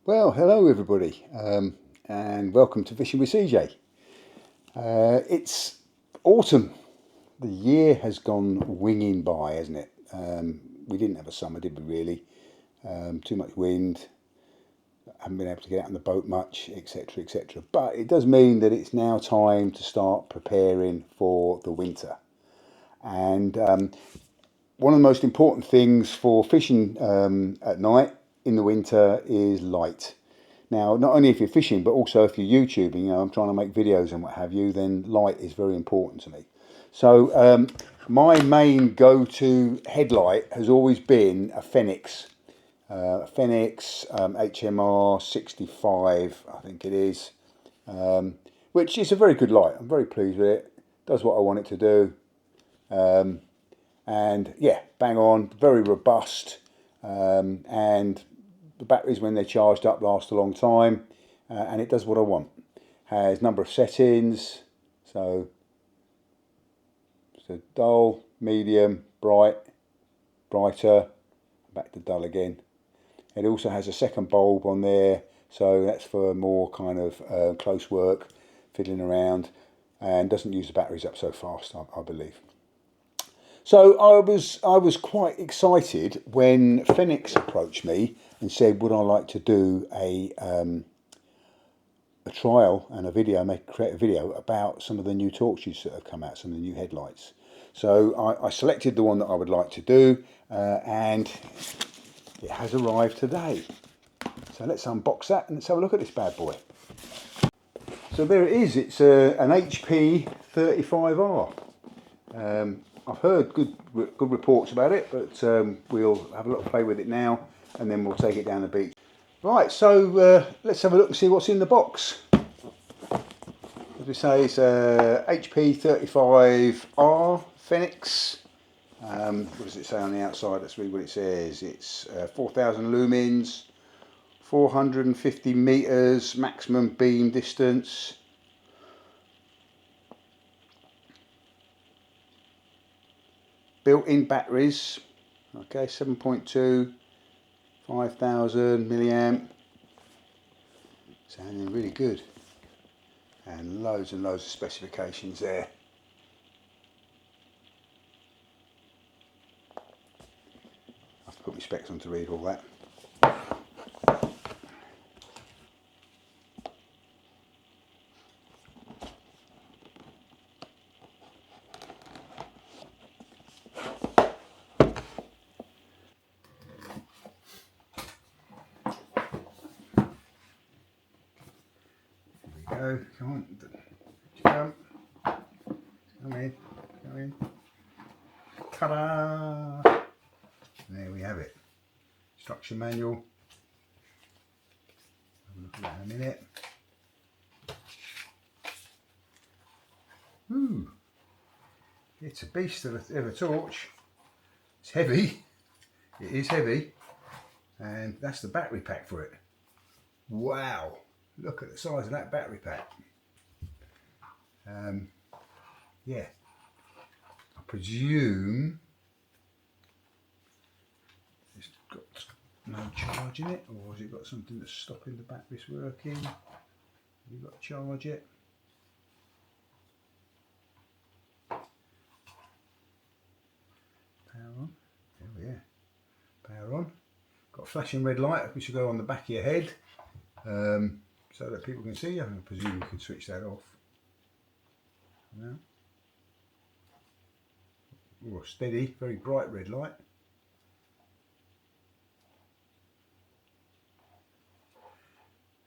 Well, hello everybody, and welcome to Fishing with CJ. It's autumn. The year has gone winging by, hasn't it? We didn't have a summer, did we really? Too much wind, haven't been able to get out on the boat much, etc., etc. But it does mean that it's now time to start preparing for the winter. And one of the most important things for fishing at night in the winter is light. Now, not only if you're fishing, but also if you're YouTubing, I'm trying to make videos and what have you, then light is very important to me. So my main go-to headlight has always been a Fenix HMR35, I think it is, which is a very good light. I'm very pleased with it. Does what I want it to do. And yeah, bang on, very robust, and the batteries when they're charged up last a long time, and it does what I want. Has number of settings, so dull, medium, bright, brighter, back to dull again. It also has a second bulb on there, so that's for more kind of close work, fiddling around, and doesn't use the batteries up so fast, I believe. So I was quite excited when Fenix approached me and said, would I like to do a trial and a video, create a video about some of the new torches that have come out, some of the new headlights. So I selected the one that I would like to do, and it has arrived today. So let's unbox that and let's have a look at this bad boy. So there it is. It's an HP35R. I've heard good reports about it, but we'll have a little play with it now and then we'll take it down the beach. Right, so let's have a look and see what's in the box. As we say, it's a HP35R Fenix. What does it say on the outside? Let's read what it says. It's 4,000 lumens, 450 meters maximum beam distance. Built-in batteries, okay, 7.2, 5,000 milliamp, sounding really good, and loads of specifications there. I have to put my specs on to read all that. Go, come on, come in, ta-da! There we have it. Instruction manual. Have a look at that in a minute. Ooh, it's a beast of a torch. It's heavy. It is heavy, and that's the battery pack for it. Wow! Look at the size of that battery pack. Yeah, I presume it's got no charge in it, or has it got something that's stopping the batteries working? Have you got to charge it? Power on. Oh yeah, power on. Got a flashing red light which will go on the back of your head, so that people can see. I presume you can switch that off. No. Oh, steady, very bright red light.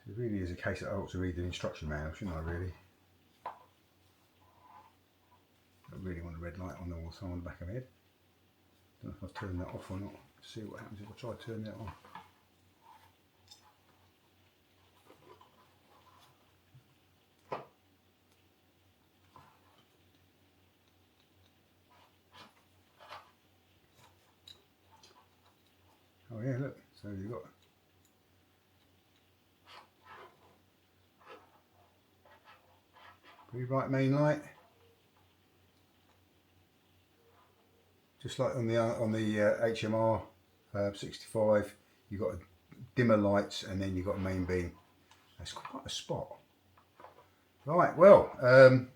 It really is a case that I ought to read the instruction manual, shouldn't I really? I really want a red light on all the time on the back of my head. Don't know if I've turned that off or not. Let's see what happens if I try turning that on. Oh yeah, look, so you've got pretty bright main light, just like on the HMR 65. You've got a dimmer lights, and then you've got a main beam. That's quite a spot. Right, well, we'll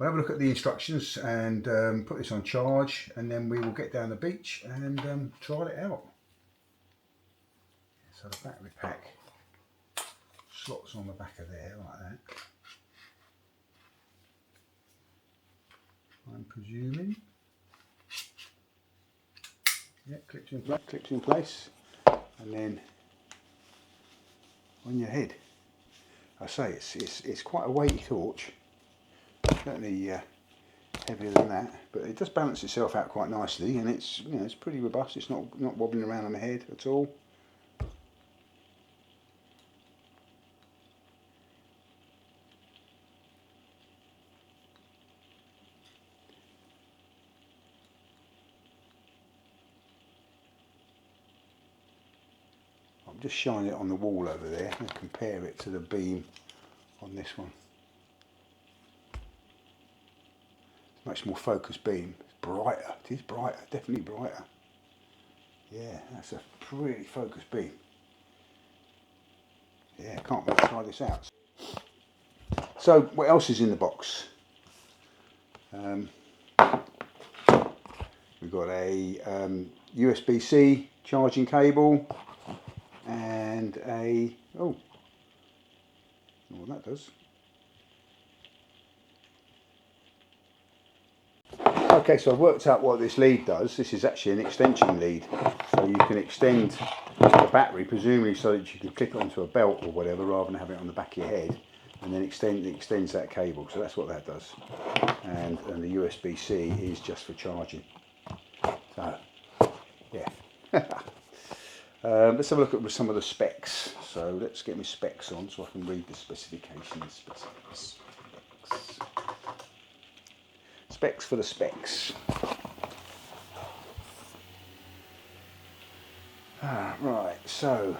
have a look at the instructions and put this on charge, and then we will get down the beach and try it out. So the battery pack slots on the back of there like that. I'm presuming. Yeah, clips in place, and then on your head. I say it's quite a weighty torch. Certainly heavier than that, but it does balance itself out quite nicely, and it's, you know, it's pretty robust. It's not wobbling around on the head at all. I'm just shining it on the wall over there and compare it to the beam on this one. It's a much more focused beam. It's brighter. It is brighter, definitely brighter. Yeah, that's a pretty focused beam. Yeah, can't wait to try this out. So, what else is in the box? We've got a USB-C charging cable and a, oh, I don't know what that does. Okay, so I've worked out what this lead does. This is actually an extension lead, so you can extend the battery, presumably so that you can click it onto a belt or whatever, rather than having it on the back of your head, and then it extends that cable. So that's what that does. And the USB-C is just for charging. So, yeah. Let's have a look at some of the specs. So let's get my specs on so I can read the specifications. Specs for the specs. Right, so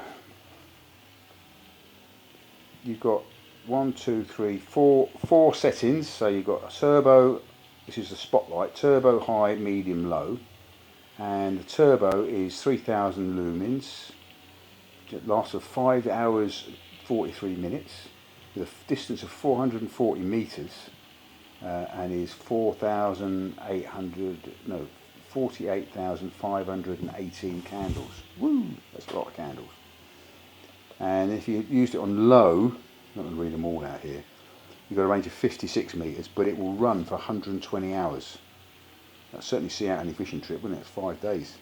you've got 4 settings. So you've got a turbo, this is the spotlight, turbo, high, medium, low. And the turbo is 3000 lumens. It lasts for 5 hours 43 minutes with a distance of 440 meters and is 48,518 candles. Woo! That's a lot of candles. And if you used it on low, I'm not going to read them all out here, you've got a range of 56 meters, but it will run for 120 hours. That'd certainly see out any fishing trip, wouldn't it? It's 5 days.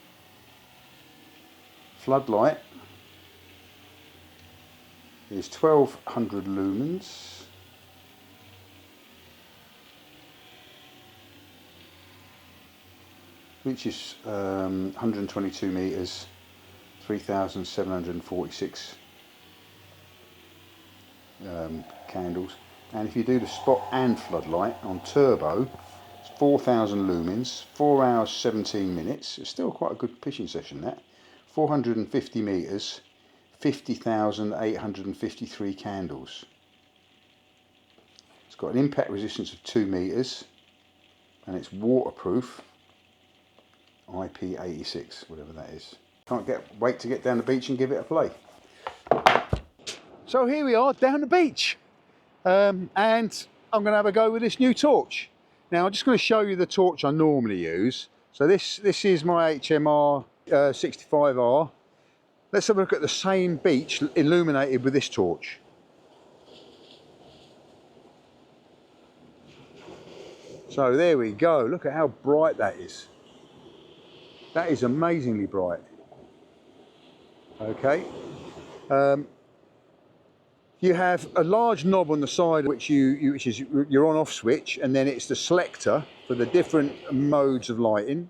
Floodlight is 1200 lumens. Which is 122 meters, 3,746 candles. And if you do the spot and floodlight on turbo, 4,000 lumens, 4 hours 17 minutes. It's still quite a good fishing session, that. 450 meters, 50,853 candles. It's got an impact resistance of 2 meters, and it's waterproof. IP86, whatever that is. Can't wait to get down the beach and give it a play. So here we are down the beach, and I'm going to have a go with this new torch. Now I'm just going to show you the torch I normally use. So this is my HMR 65R. Let's have a look at the same beach illuminated with this torch. So there we go. Look at how bright that is. That is amazingly bright. Okay. You have a large knob on the side which is your on-off switch, and then it's the selector for the different modes of lighting.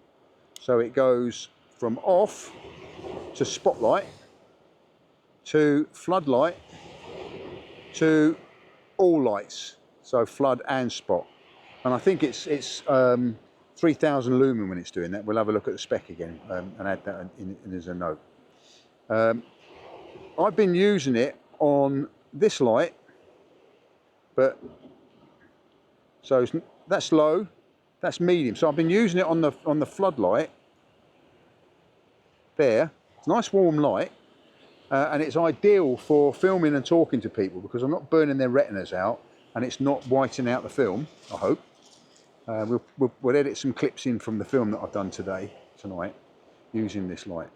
So it goes from off to spotlight to floodlight to all lights, so flood and spot. And I think it's 3,000 lumen when it's doing that. We'll have a look at the spec again and add that in as a note. I've been using it on this light, but so that's low, that's medium. So I've been using it on the floodlight there. It's a nice warm light, and it's ideal for filming and talking to people because I'm not burning their retinas out and it's not whitening out the film, I hope. We'll edit some clips in from the film that I've done tonight, using this light.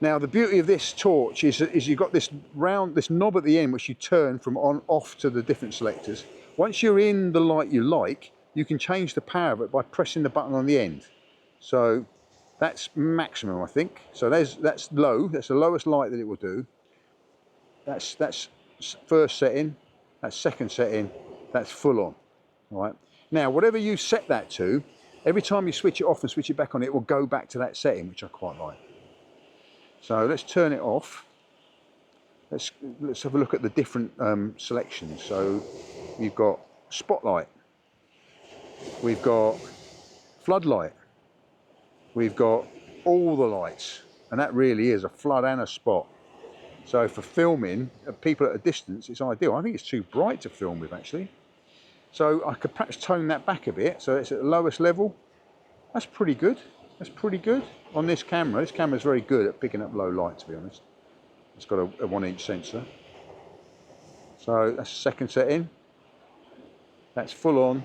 Now the beauty of this torch is you've got this knob at the end which you turn from on off to the different selectors. Once you're in the light you like, you can change the power of it by pressing the button on the end. So that's maximum, I think. So that's low, that's the lowest light that it will do. That's first setting, that's second setting, that's full on. Right. Now whatever you set that to, every time you switch it off and switch it back on, it will go back to that setting, which I quite like. So let's turn it off. Let's have a look at the different selections. So we've got spotlight, we've got floodlight, we've got all the lights, and that really is a flood and a spot. So for filming people at a distance, it's ideal. I think it's too bright to film with actually. So I could perhaps tone that back a bit so it's at the lowest level. That's pretty good. That's pretty good on this camera. This camera is very good at picking up low light, to be honest. It's got a 1-inch sensor. So that's second setting. That's full on,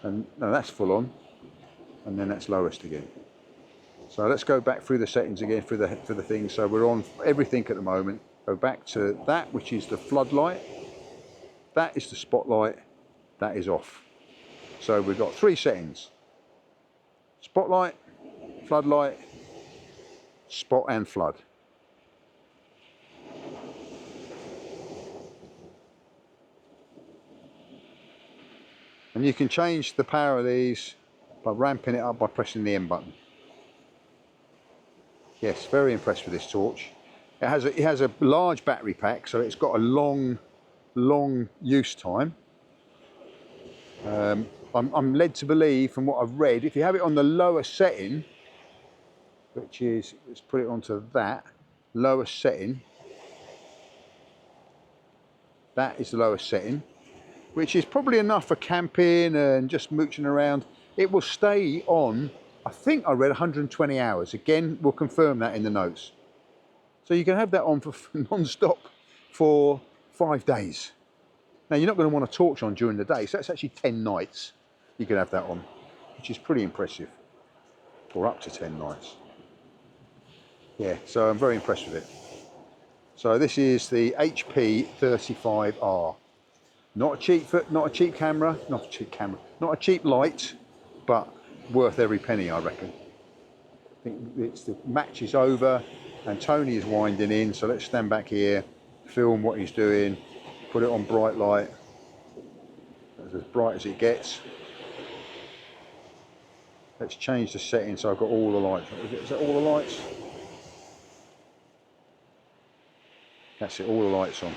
and no, that's full on, and then that's lowest again. So let's go back through the settings again for the thing. So we're on everything at the moment. Go back to that, which is the floodlight. That is the spotlight. That is off. So we've got 3 settings: spotlight, floodlight, spot and flood. And you can change the power of these by ramping it up by pressing the M button. Yes, very impressed with this torch. It has a large battery pack, so it's got a long use time. I'm led to believe from what I've read, if you have it on the lower setting, which is, let's put it onto that, lowest setting. That is the lowest setting, which is probably enough for camping and just mooching around. It will stay on, I think I read 120 hours. Again, we'll confirm that in the notes. So you can have that on for non-stop for 5 days. Now you're not going to want a torch on during the day, so that's actually 10 nights you can have that on, which is pretty impressive, or up to 10 nights. Yeah, so I'm very impressed with it. So this is the HP35R. Not a cheap camera, not a cheap light, but worth every penny, I reckon. I think the match is over and Tony is winding in, so let's stand back here, film what he's doing, put it on bright light, as bright as it gets. Let's change the setting so I've got all the lights. Is that all the lights? That's it, all the lights on.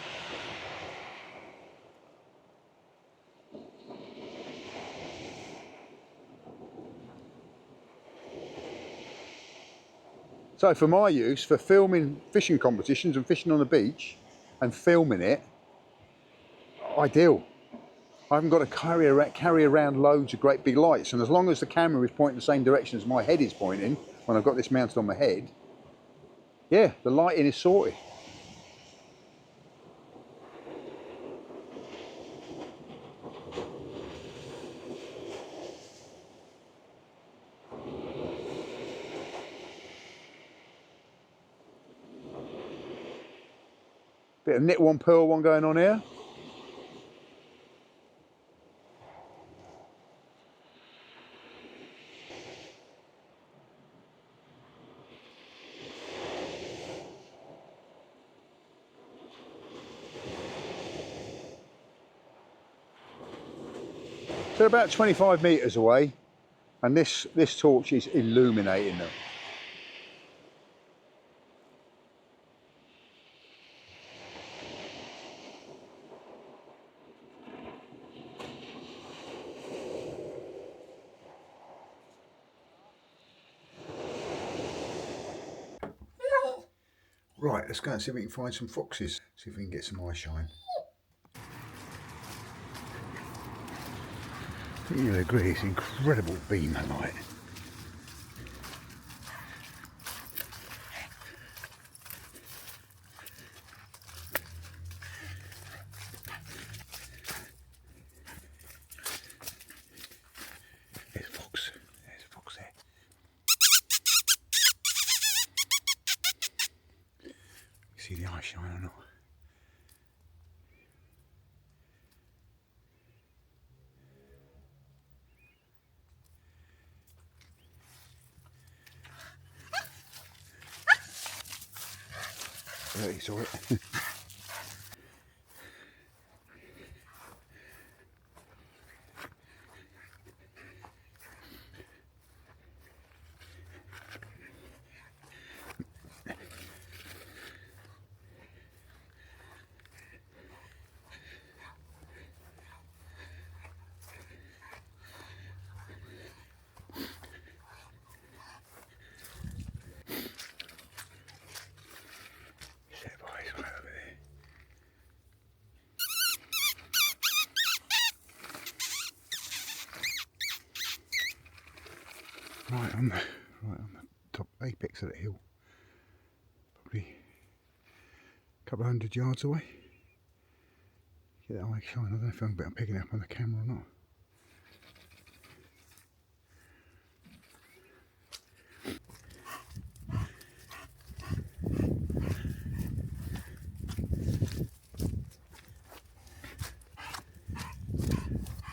So for my use, for filming fishing competitions and fishing on the beach and filming it, ideal. I haven't got to carry around loads of great big lights, and as long as the camera is pointing the same direction as my head is pointing when I've got this mounted on my head, yeah, the lighting is sorted. Bit of knit one, pearl one going on here. So about 25 metres away, and this torch is illuminating them. Right, let's go and see if we can find some foxes, see if we can get some eye shine. I think you'll agree, it's an incredible beam of light. see the eye shine or not. There you saw it. Right on the top apex of the hill, probably a couple of 100 yards away. Get that eye shine. I don't know if I'm picking it up on the camera or not.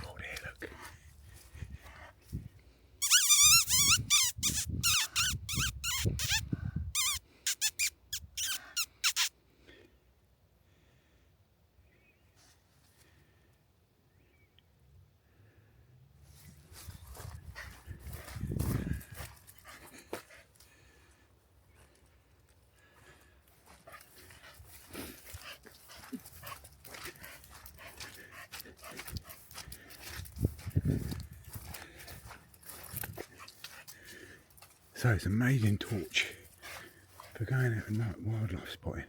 Oh, there, look. So it's an amazing torch for going out and night wildlife spotting.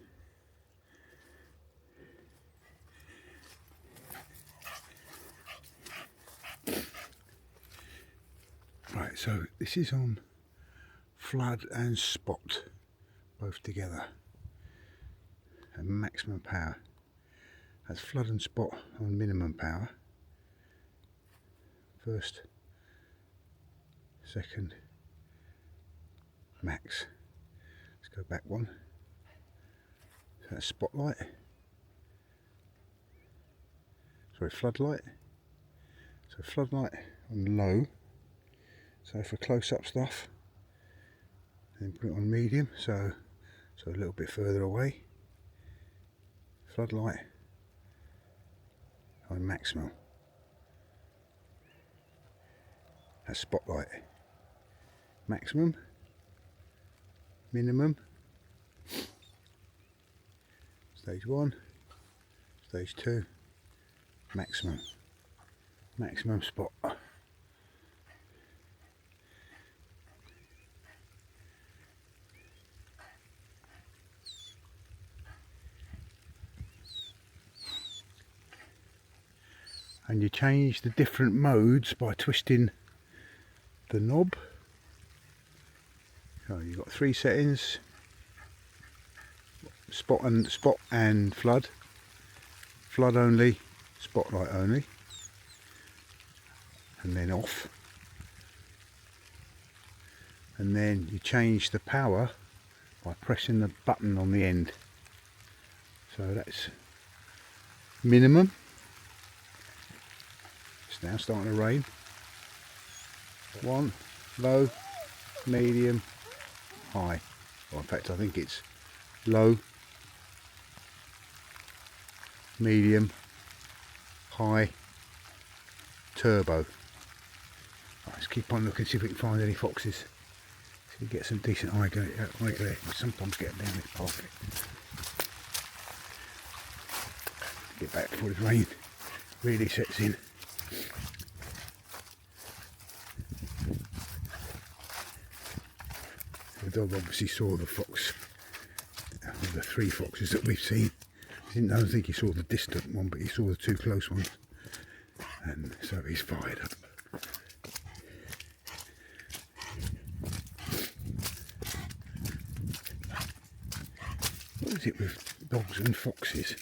Right, so this is on flood and spot both together at maximum power. That's flood and spot on minimum power. First, second, max. Let's go back one. So that's spotlight. Sorry, floodlight. So floodlight on low. So for close-up stuff, then put it on medium. So a little bit further away. Floodlight on maximum. That's spotlight. Maximum. Minimum. Stage 1, stage 2, maximum. Maximum spot. And you change the different modes by twisting the knob. So you've got 3 settings: spot and flood, flood only, spotlight only, and then off. And then you change the power by pressing the button on the end. So that's minimum. It's now starting to rain. 1, low, medium, high. Well, in fact, I think it's low, medium, high, turbo. Right, let's keep on looking, see if we can find any foxes. See if we get some decent eye glare. We sometimes get them down this path. Get back before the rain really sets in. The dog obviously saw the fox, the 3 foxes that we've seen. I don't think he saw the distant one, but he saw the 2 close ones, and so he's fired up. What is it with dogs and foxes?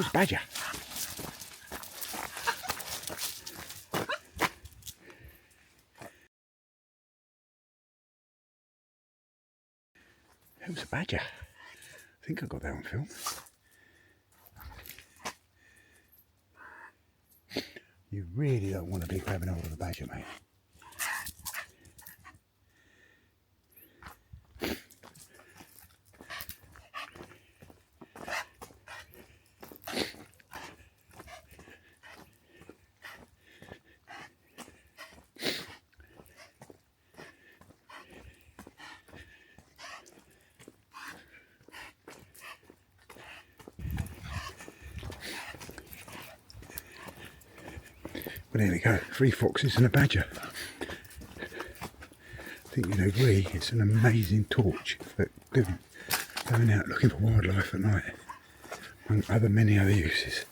Where's the badger? Who's the badger? I think I got that on film. You really don't want to be grabbing hold of the badger, mate. Well, there we go, 3 foxes and a badger. I think you'd agree it's an amazing torch for going out looking for wildlife at night, among many other uses.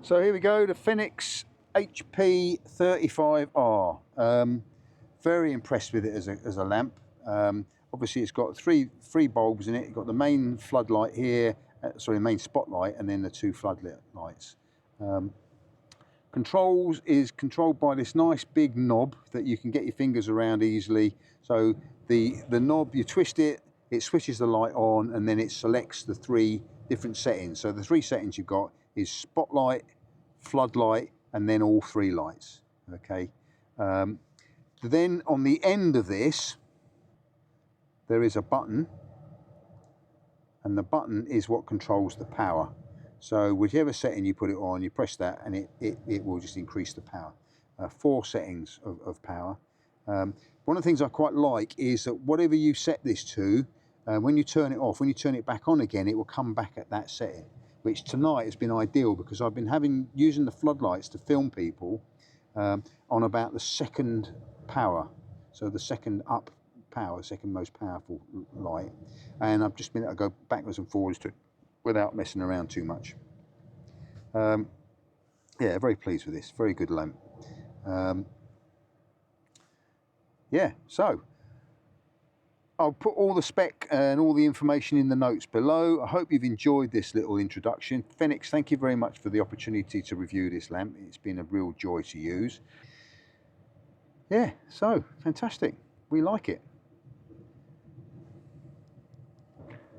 So here we go, the Fenix HP35R. Very impressed with it as a lamp. Obviously it's got three bulbs in it. It's got the main floodlight here, main spotlight, and then the 2 floodlit lights. Controls is controlled by this nice big knob that you can get your fingers around easily. So the knob, you twist it, it switches the light on, and then it selects the 3 different settings. So the 3 settings you've got is spotlight, floodlight, and then all 3 lights. Okay. Then on the end of this, there is a button, and the button is what controls the power. So whichever setting you put it on, you press that and it will just increase the power. 4 settings of power. One of the things I quite like is that whatever you set this to, when you turn it off, when you turn it back on again, it will come back at that setting, which tonight has been ideal because I've been using the floodlights to film people on about the 2nd power. So the 2nd up power, 2nd most powerful light. And I've just been able to go backwards and forwards to it without messing around too much. Yeah, very pleased with this. Very good lamp. Yeah, so I'll put all the spec and all the information in the notes below. I hope you've enjoyed this little introduction. Fenix, thank you very much for the opportunity to review this lamp. It's been a real joy to use. Yeah, so fantastic. We like it.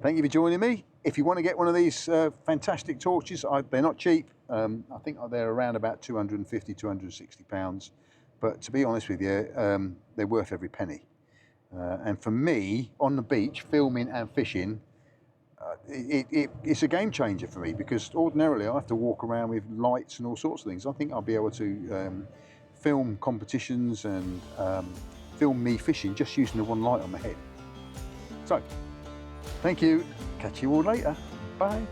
Thank you for joining me. If you want to get one of these fantastic torches, they're not cheap. I think they're around about 250, 260 pounds. But to be honest with you, they're worth every penny. And for me, on the beach, filming and fishing, it's a game changer for me because ordinarily I have to walk around with lights and all sorts of things. I think I'll be able to film competitions and film me fishing just using the one light on my head. So, thank you. Catch you all later. Bye.